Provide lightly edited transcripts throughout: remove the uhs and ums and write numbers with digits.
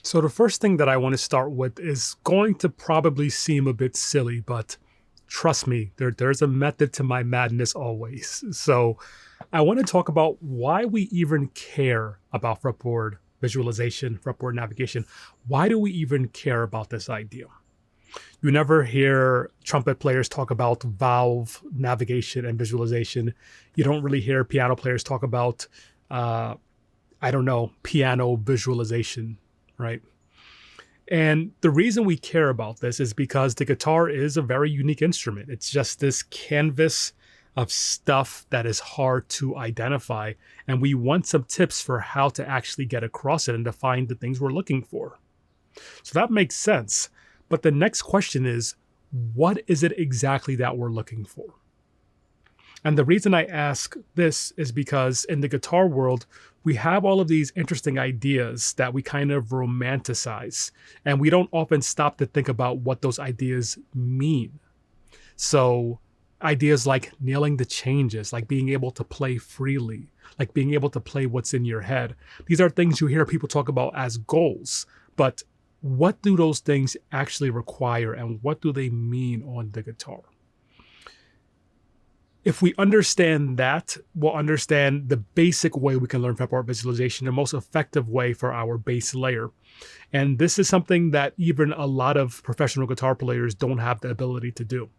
So the first thing that I want to start with is going to probably seem a bit silly, but trust me, there's a method to my madness always. So I want to talk about why we even care about fretboard visualization, fretboard navigation. Why do we even care about this idea? You never hear trumpet players talk about valve navigation and visualization. You don't really hear piano players talk about, I don't know, piano visualization, right? And the reason we care about this is because the guitar is a very unique instrument. It's just this canvas of stuff that is hard to identify. And we want some tips for how to actually get across it and to find the things we're looking for. So that makes sense. But the next question is, what is it exactly that we're looking for? And the reason I ask this is because in the guitar world, we have all of these interesting ideas that we kind of romanticize, and we don't often stop to think about what those ideas mean. So ideas like nailing the changes, like being able to play freely, like being able to play what's in your head. These are things you hear people talk about as goals, but what do those things actually require and what do they mean on the guitar? If we understand that, we'll understand the basic way we can learn fretboard visualization, the most effective way for our bass layer. And this is something that even a lot of professional guitar players don't have the ability to do.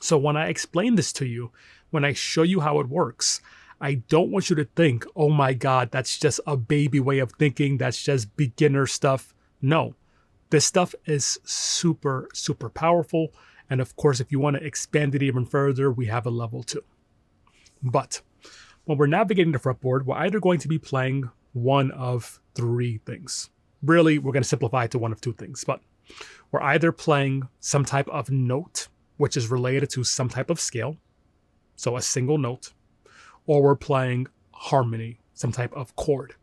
So when I explain this to you, when I show you how it works, I don't want you to think, oh my God, that's just a baby way of thinking. That's just beginner stuff. No, this stuff is super, super powerful. And of course, if you want to expand it even further, we have a level 2. But when we're navigating the fretboard, we're either going to be playing one of 3 things. Really, we're going to simplify it to one of 2 things. But we're either playing some type of note, which is related to some type of scale, so a single note, or we're playing harmony, some type of chord,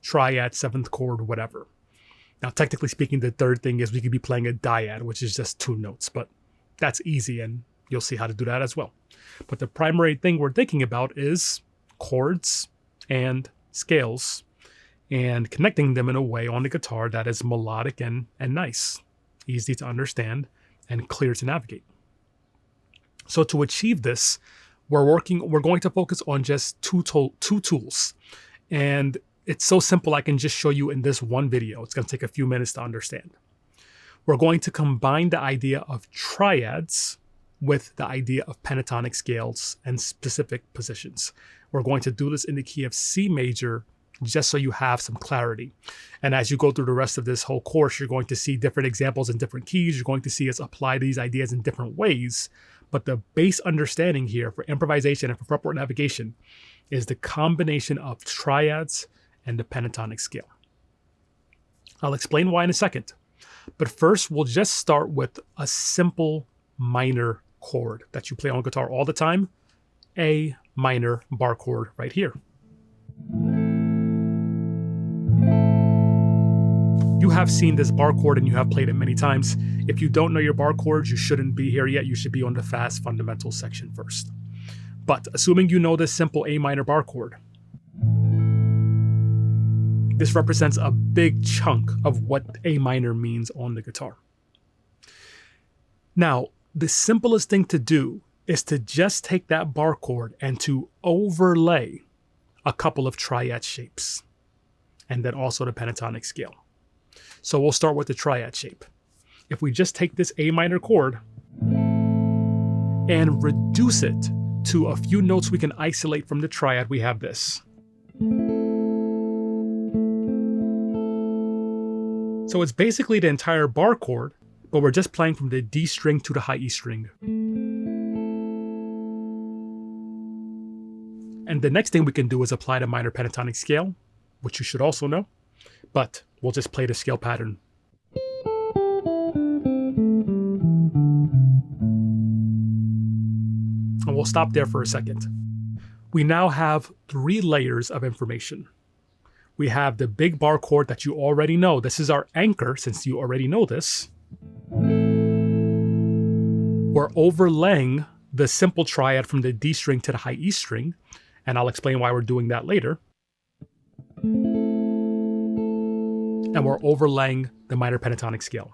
triad, 7th chord, whatever. Now, technically speaking, the third thing is we could be playing a dyad, which is just 2 notes, but that's easy, and you'll see how to do that as well. But the primary thing we're thinking about is chords and scales and connecting them in a way on the guitar that is melodic and nice, easy to understand, and clear to navigate. So to achieve this, we're going to focus on just two tools. And it's so simple, I can just show you in this one video. It's going to take a few minutes to understand. We're going to combine the idea of triads with the idea of pentatonic scales and specific positions. We're going to do this in the key of C major, just so you have some clarity. And as you go through the rest of this whole course, you're going to see different examples in different keys. You're going to see us apply these ideas in different ways. But the base understanding here for improvisation and for fretboard navigation is the combination of triads and the pentatonic scale. I'll explain why in a second. But first, we'll just start with a simple minor chord that you play on guitar all the time, A minor bar chord right here. You have seen this bar chord and you have played it many times. If you don't know your bar chords, you shouldn't be here yet. You should be on the fast fundamentals section first. But assuming you know this simple A minor bar chord, this represents a big chunk of what A minor means on the guitar. Now, the simplest thing to do is to just take that bar chord and to overlay a couple of triad shapes, and then also the pentatonic scale. So we'll start with the triad shape. If we just take this A minor chord and reduce it to a few notes we can isolate from the triad, we have this. So it's basically the entire bar chord, but we're just playing from the D string to the high E string. And the next thing we can do is apply the minor pentatonic scale, which you should also know, but we'll just play the scale pattern. And we'll stop there for a second. We now have 3 layers of information. We have the big bar chord that you already know. This is our anchor, since you already know this. We're overlaying the simple triad from the D string to the high E string, and I'll explain why we're doing that later. and we're overlaying the minor pentatonic scale.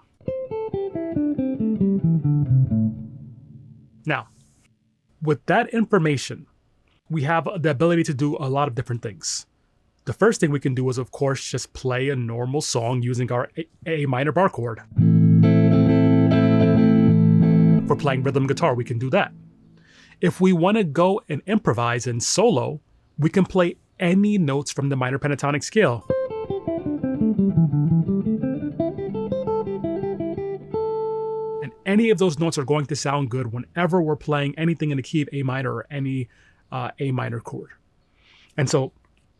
Now, with that information, we have the ability to do a lot of different things. The first thing we can do is, of course, just play a normal song using our A minor bar chord. For playing rhythm guitar, we can do that. If we want to go and improvise and solo, we can play any notes from the minor pentatonic scale. And any of those notes are going to sound good whenever we're playing anything in the key of A minor or any A minor chord. And so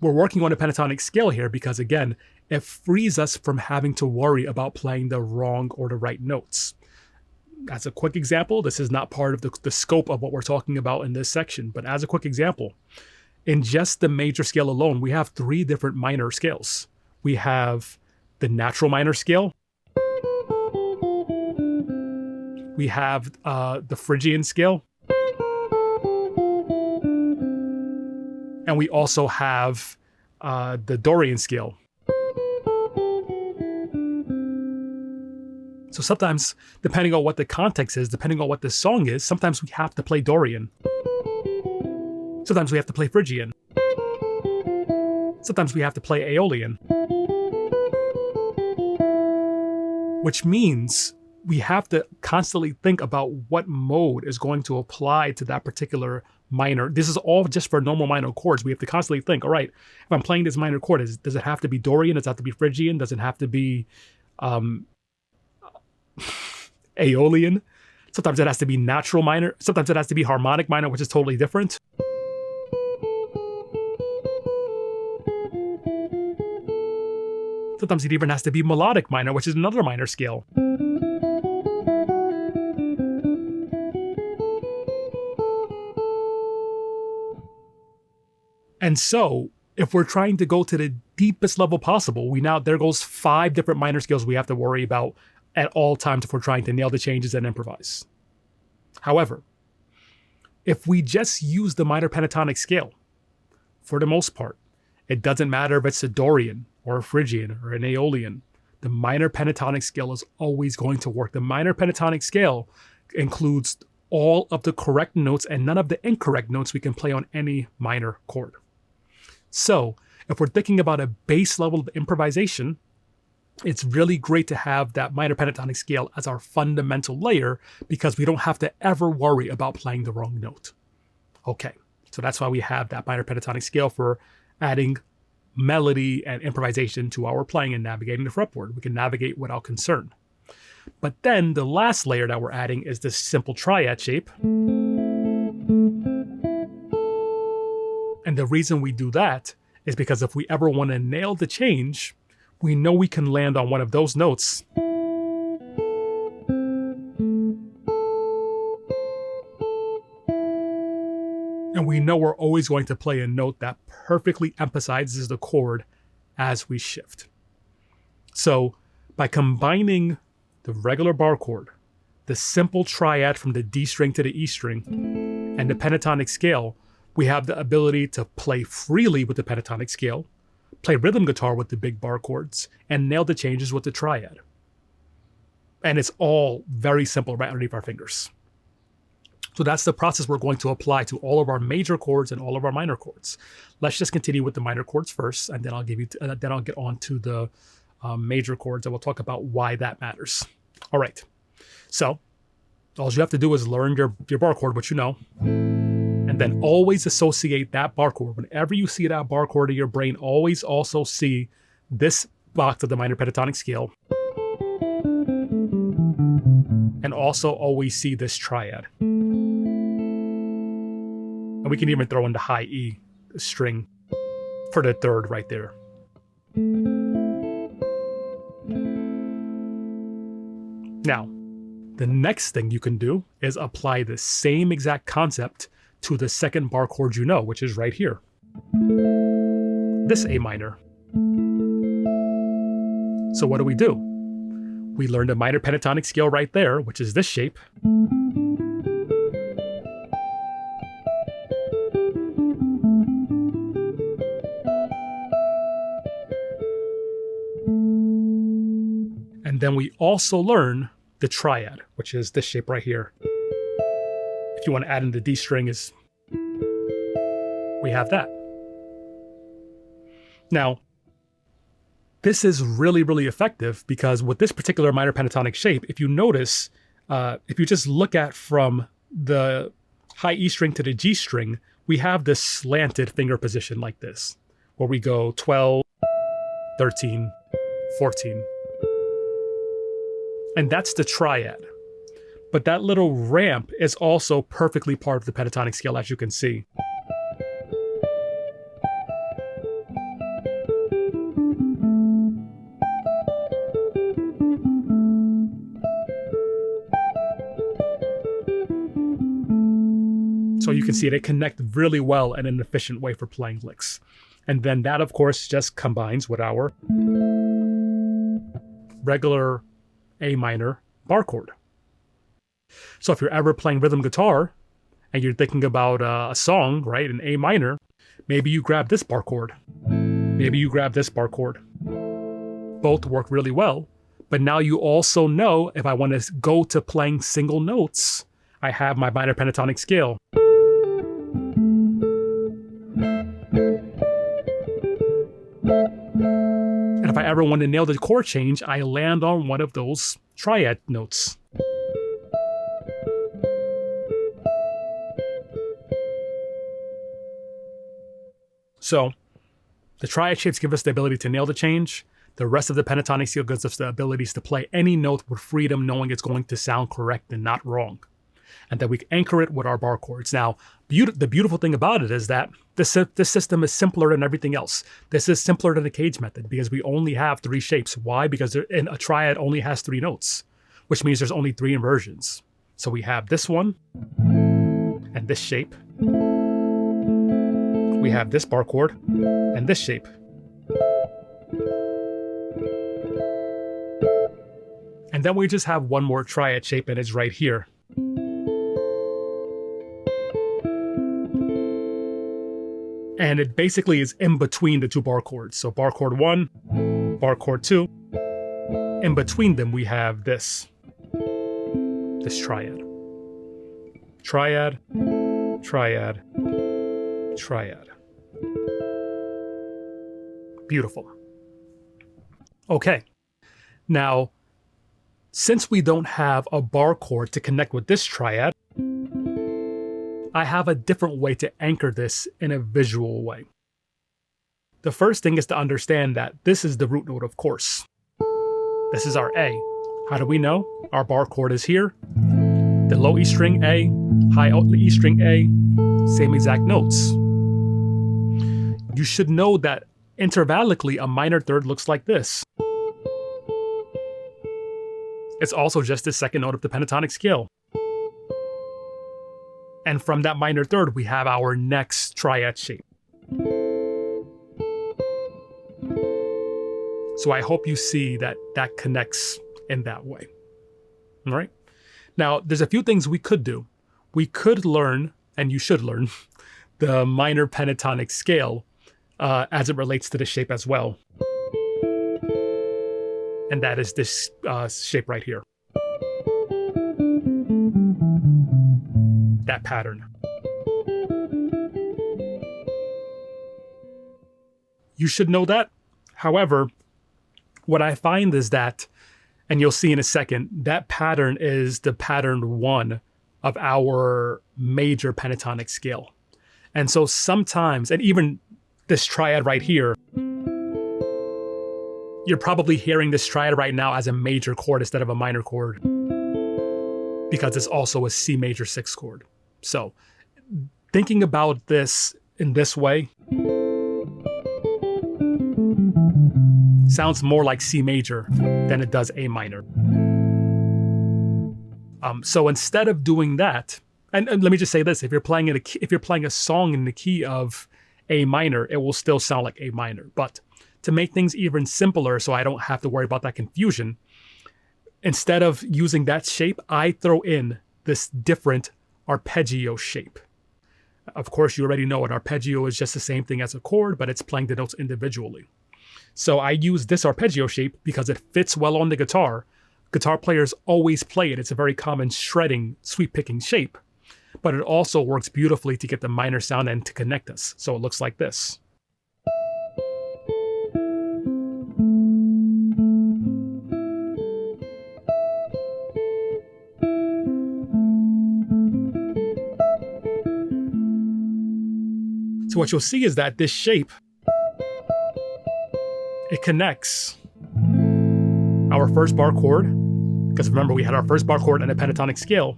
we're working on a pentatonic scale here because, again, it frees us from having to worry about playing the wrong or the right notes. As a quick example, this is not part of the scope of what we're talking about in this section, but as a quick example, in just the major scale alone, we have 3 different minor scales. We have the natural minor scale, we have the Phrygian scale, and we also have the Dorian scale. So sometimes, depending on what the context is, depending on what the song is, sometimes we have to play Dorian. Sometimes we have to play Phrygian. Sometimes we have to play Aeolian. Which means we have to constantly think about what mode is going to apply to that particular minor. This is all just for normal minor chords. We have to constantly think, all right, if I'm playing this minor chord, does it have to be Dorian? Does it have to be Phrygian? Does it have to be Aeolian? Sometimes it has to be natural minor. Sometimes it has to be harmonic minor, which is totally different. Sometimes it even has to be melodic minor, which is another minor scale. And so, if we're trying to go to the deepest level possible, there goes 5 different minor scales we have to worry about at all times if we're trying to nail the changes and improvise. However, if we just use the minor pentatonic scale, for the most part, it doesn't matter if it's a Dorian or a Phrygian or an Aeolian, the minor pentatonic scale is always going to work. The minor pentatonic scale includes all of the correct notes and none of the incorrect notes we can play on any minor chord. So, if we're thinking about a base level of improvisation, it's really great to have that minor pentatonic scale as our fundamental layer because we don't have to ever worry about playing the wrong note. Okay, so that's why we have that minor pentatonic scale for adding melody and improvisation to our playing and navigating the fretboard. We can navigate without concern. But then the last layer that we're adding is this simple triad shape. And the reason we do that is because if we ever want to nail the change, we know we can land on one of those notes. And we know we're always going to play a note that perfectly emphasizes the chord as we shift. So by combining the regular bar chord, the simple triad from the D string to the E string, and the pentatonic scale, we have the ability to play freely with the pentatonic scale, play rhythm guitar with the big bar chords, and nail the changes with the triad. And it's all very simple right underneath our fingers. So that's the process we're going to apply to all of our major chords and all of our minor chords. Let's just continue with the minor chords first, and then I'll get on to the major chords, and we'll talk about why that matters. All right. So all you have to do is learn your bar chord, which you know, and then always associate that bar chord. Whenever you see that bar chord in your brain, always also see this box of the minor pentatonic scale, and also always see this triad. And we can even throw in the high E string for the third right there. Now, the next thing you can do is apply the same exact concept to the second bar chord you know, which is right here. This A minor. So what do? We learned a minor pentatonic scale right there, which is this shape. And then we also learn the triad, which is this shape right here. If you want to add in the D string, we have that. Now, this is really, really effective because with this particular minor pentatonic shape, if you notice, if you just look at from the high E string to the G string, we have this slanted finger position like this, where we go 12, 13, 14. And that's the triad. But that little ramp is also perfectly part of the pentatonic scale, as you can see. So you can see they connect really well in an efficient way for playing licks. And then that, of course, just combines with our regular A minor bar chord. So if you're ever playing rhythm guitar and you're thinking about a song, right, in A minor, maybe you grab this bar chord. Maybe you grab this bar chord. Both work really well, but now you also know if I want to go to playing single notes, I have my minor pentatonic scale. And if I ever want to nail the chord change, I land on one of those triad notes. So the triad shapes give us the ability to nail the change. The rest of the pentatonic scale gives us the abilities to play any note with freedom, knowing it's going to sound correct and not wrong. And then we anchor it with our bar chords. Now, the beautiful thing about it is that this system is simpler than everything else. This is simpler than the cage method because we only have 3 shapes. Why? Because a triad only has 3 notes, which means there's only 3 inversions. So we have this one and this shape. We have this bar chord and this shape. And then we just have one more triad shape, and it's right here. And it basically is in between the 2 bar chords. So bar chord 1, bar chord 2. In between them, we have this triad. Triad, triad, triad. Beautiful. Okay. Now, since we don't have a bar chord to connect with this triad, I have a different way to anchor this in a visual way. The first thing is to understand that this is the root note, of course. This is our A. How do we know? Our bar chord is here. The low E string A, high E string A, same exact notes. You should know that intervallically, a minor third looks like this. It's also just the second note of the pentatonic scale. And from that minor third, we have our next triad shape. So I hope you see that that connects in that way. All right. Now, there's a few things we could do. We could learn, and you should learn, the minor pentatonic scale as it relates to the shape as well. And that is this shape right here. That pattern. You should know that. However, what I find is that, and you'll see in a second, that pattern is the pattern 1 of our major pentatonic scale. And so sometimes, and even this triad right here, you're probably hearing this triad right now as a major chord instead of a minor chord, because it's also a C major 6 chord. So thinking about this in this way sounds more like C major than it does A minor. So instead of doing that, and let me just say this: if you're playing a song in the key of A minor, it will still sound like A minor. But to make things even simpler, so I don't have to worry about that confusion, instead of using that shape, I throw in this different arpeggio shape. Of course, you already know an arpeggio is just the same thing as a chord, but it's playing the notes individually. So I use this arpeggio shape because it fits well on the guitar. Guitar players always play it. It's a very common shredding, sweep picking shape. But it also works beautifully to get the minor sound and to connect us. So it looks like this. So what you'll see is that this shape, it connects our first bar chord, because remember we had our first bar chord and a pentatonic scale.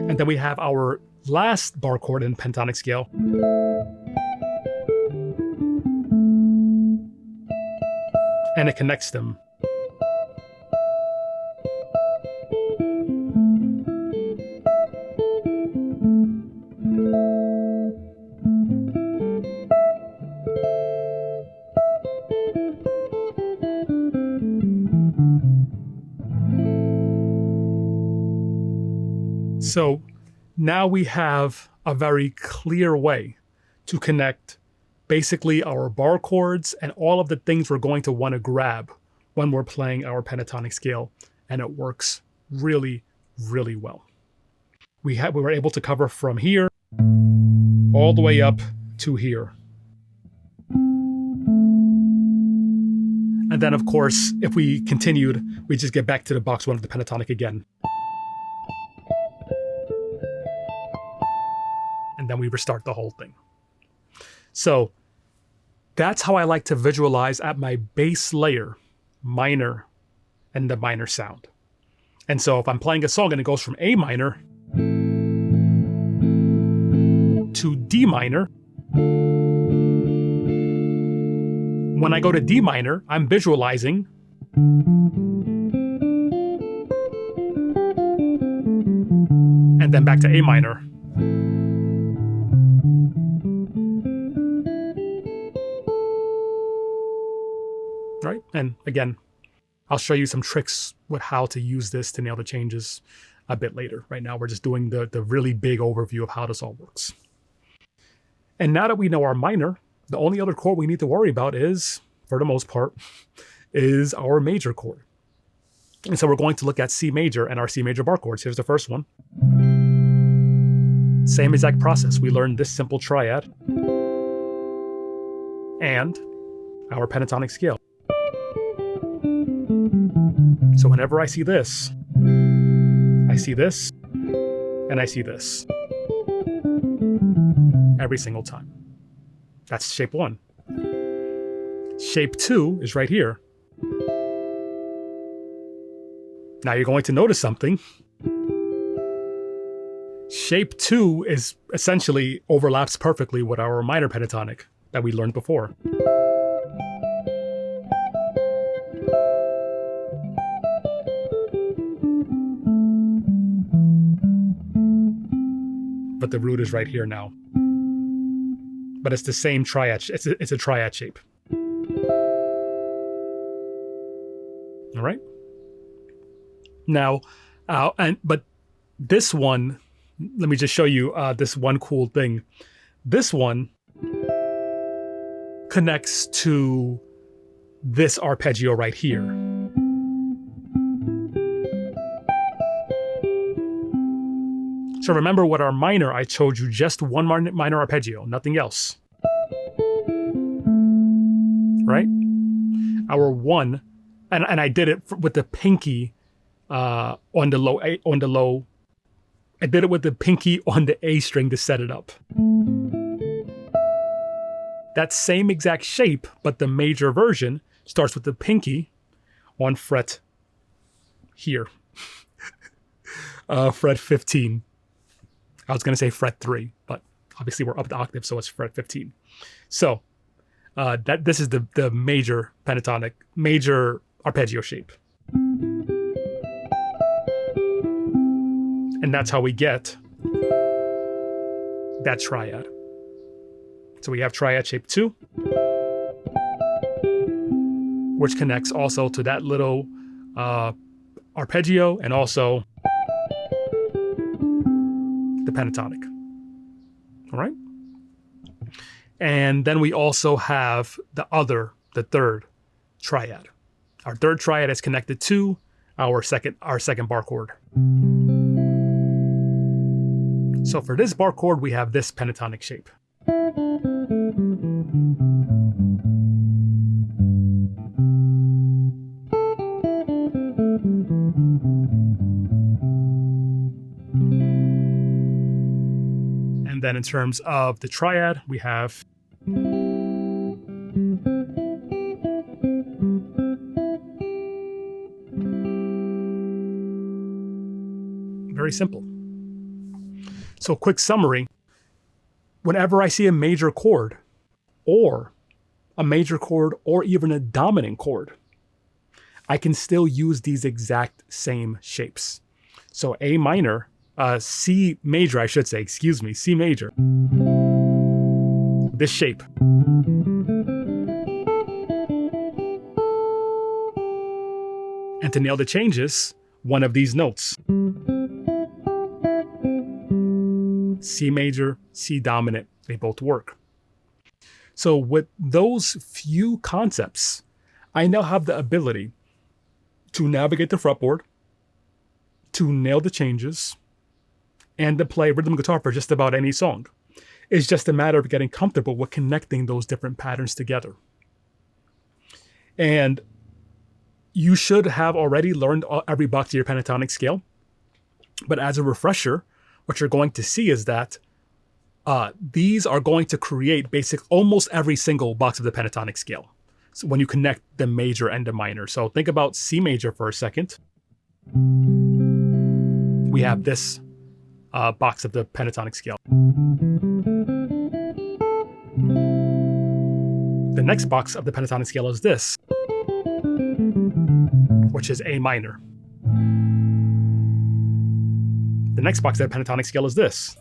And then we have our last bar chord in pentatonic scale. And it connects them. So now we have a very clear way to connect basically our bar chords and all of the things we're going to want to grab when we're playing our pentatonic scale, and it works really, really well. We were able to cover from here all the way up to here. And then, of course, if we continued, we just get back to the box one of the pentatonic again. And then we restart the whole thing. So that's how I like to visualize at my bass layer, minor, and the minor sound. And so if I'm playing a song and it goes from A minor to D minor, when I go to D minor, I'm visualizing and then back to A minor. Right? And again, I'll show you some tricks with how to use this to nail the changes a bit later. Right now, we're just doing the really big overview of how this all works. And now that we know our minor, the only other chord we need to worry about is, for the most part, is our major chord. And so we're going to look at C major and our C major bar chords. Here's the first one. Same exact process. We learned this simple triad and our pentatonic scale. So whenever I see this, and I see this. Every single time. That's shape 1. Shape 2 is right here. Now you're going to notice something. Shape 2 is essentially overlaps perfectly with our minor pentatonic that we learned before. But the root is right here now. But it's the same triad. It's a triad shape. All right. Now, but this one, let me just show you this one cool thing. This one connects to this arpeggio right here. So remember with our minor, I showed you just one minor arpeggio, nothing else. Right? Our 1, and I did it with the pinky on the low. I did it with the pinky on the A string to set it up. That same exact shape, but the major version starts with the pinky on fret here. Fret 15. I was going to say fret 3, but obviously we're up the octave, so it's fret 15. So this is the major pentatonic, major arpeggio shape. And that's how we get that triad. So we have triad shape 2, which connects also to that little arpeggio and also the pentatonic. All right. And then we also have the third triad. Our third triad is connected to our second bar chord. So for this bar chord, we have this pentatonic shape. And then in terms of the triad, we have very simple. So quick summary, whenever I see a major chord or even a dominant chord, I can still use these exact same shapes. So C major, C major, this shape. And to nail the changes, one of these notes. C major, C dominant, they both work. So with those few concepts, I now have the ability to navigate the fretboard, to nail the changes, and to play rhythm guitar for just about any song. It's just a matter of getting comfortable with connecting those different patterns together. And you should have already learned every box of your pentatonic scale. But as a refresher, what you're going to see is that these are going to create almost every single box of the pentatonic scale. So when you connect the major and the minor. So think about C major for a second. We have this box of the pentatonic scale. The next box of the pentatonic scale is this, which is A minor. The next box of the pentatonic scale is this,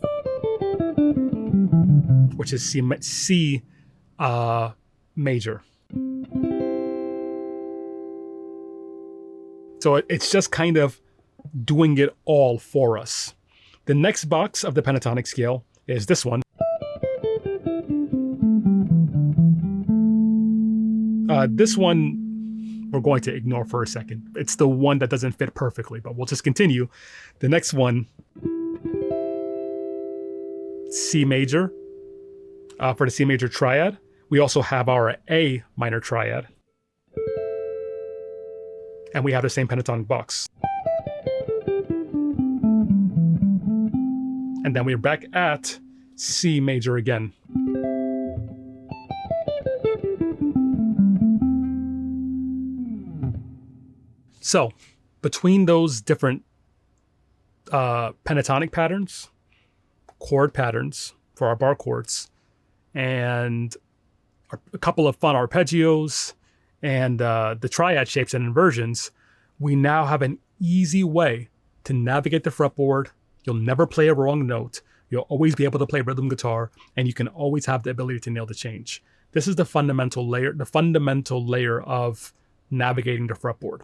which is C major. So it's just kind of doing it all for us. The next box of the pentatonic scale is this one. This one we're going to ignore for a second. It's the one that doesn't fit perfectly, but we'll just continue. The next one, C major, for the C major triad. We also have our A minor triad. And we have the same pentatonic box. And then we're back at C major again. So, between those different pentatonic patterns, chord patterns for our bar chords, and a couple of fun arpeggios, and the triad shapes and inversions, we now have an easy way to navigate the fretboard. You'll never play a wrong note. You'll always be able to play rhythm guitar, and you can always have the ability to nail the change. This is the fundamental layer of navigating the fretboard.